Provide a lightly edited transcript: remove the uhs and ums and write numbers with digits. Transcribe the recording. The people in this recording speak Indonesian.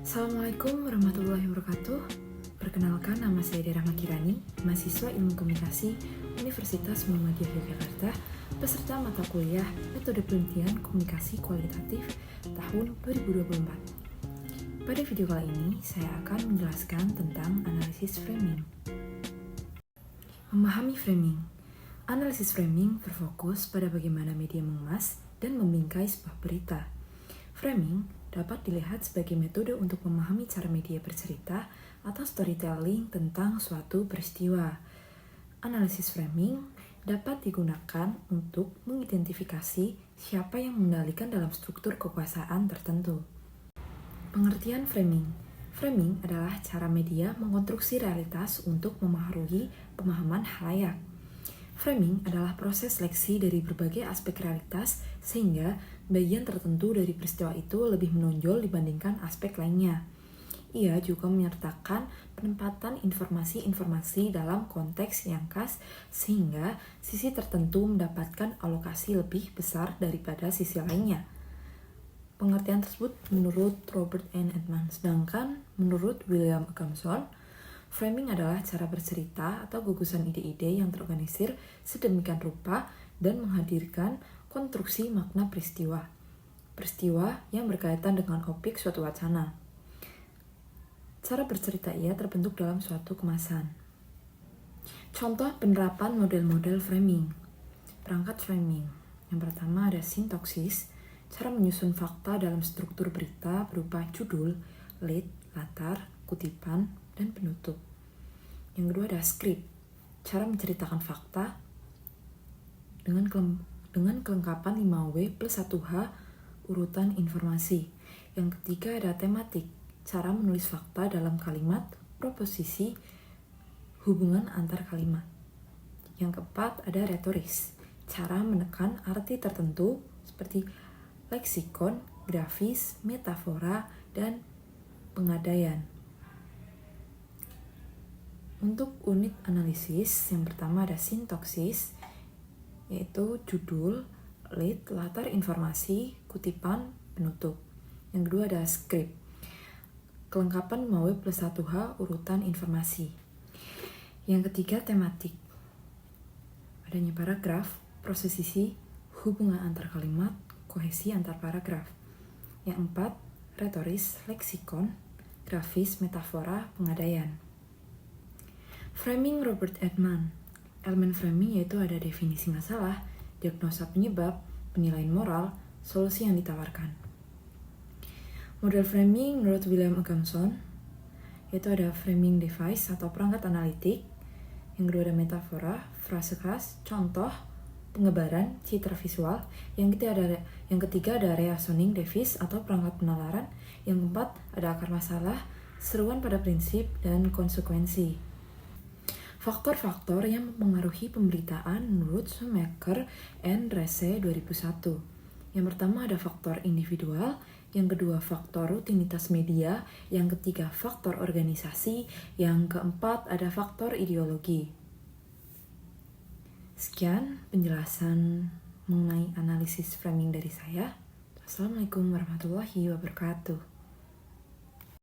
Assalamualaikum warahmatullahi wabarakatuh. Perkenalkan, nama saya Dera Makirani, mahasiswa Ilmu Komunikasi Universitas Muhammadiyah Yogyakarta, peserta mata kuliah Metode Penelitian Komunikasi Kualitatif tahun 2024. Pada video kali ini, saya akan menjelaskan tentang analisis framing. Memahami framing. Analisis framing berfokus pada bagaimana media mengemas dan membingkai sebuah berita. Framing dapat dilihat sebagai metode untuk memahami cara media bercerita atau storytelling tentang suatu peristiwa. Analisis framing dapat digunakan untuk mengidentifikasi siapa yang mengendalikan dalam struktur kekuasaan tertentu. Pengertian framing. Framing adalah cara media mengkonstruksi realitas untuk memengaruhi pemahaman khalayak. Framing adalah proses seleksi dari berbagai aspek realitas sehingga bagian tertentu dari peristiwa itu lebih menonjol dibandingkan aspek lainnya. Ia juga menyertakan penempatan informasi-informasi dalam konteks yang khas sehingga sisi tertentu mendapatkan alokasi lebih besar daripada sisi lainnya. Pengertian tersebut menurut Robert N. Edman, sedangkan menurut William Agamson, framing adalah cara bercerita atau gugusan ide-ide yang terorganisir sedemikian rupa dan menghadirkan konstruksi makna peristiwa. Peristiwa yang berkaitan dengan objek suatu wacana. Cara bercerita ia terbentuk dalam suatu kemasan. Contoh penerapan model-model framing. Perangkat framing. Yang pertama ada sintoksis, cara menyusun fakta dalam struktur berita berupa judul, lead, latar, kutipan, dan penutup. Yang kedua ada skrip, cara menceritakan fakta dengan kelengkapan 5W plus 1H urutan informasi. Yang ketiga ada tematik, cara menulis fakta dalam kalimat, proposisi, hubungan antar kalimat. Yang keempat ada retoris, cara menekan arti tertentu seperti leksikon, grafis, metafora, dan pengadaian. Untuk unit analisis, yang pertama ada sintoksis, yaitu judul, lead, latar informasi, kutipan, penutup. Yang kedua ada skrip, kelengkapan 5W plus 1H urutan informasi. Yang ketiga tematik, adanya paragraf, prosesisi, hubungan antar kalimat, kohesi antar paragraf. Yang empat, retoris, leksikon, grafis, metafora, pengadaian. Framing Robert Edman. Elemen framing yaitu ada definisi masalah, diagnosa penyebab, penilaian moral, solusi yang ditawarkan. Model framing menurut William Agamson yaitu ada framing device atau perangkat analitik. Yang kedua ada metafora, frase khas, contoh, pengebaran, citra visual. Yang ketiga ada reasoning device atau perangkat penalaran. Yang keempat ada akar masalah, seruan pada prinsip, dan konsekuensi. Faktor-faktor yang mempengaruhi pemberitaan menurut Schumacher and Reese 2001. Yang pertama ada faktor individual, yang kedua faktor rutinitas media, yang ketiga faktor organisasi, yang keempat ada faktor ideologi. Sekian penjelasan mengenai analisis framing dari saya. Assalamualaikum warahmatullahi wabarakatuh.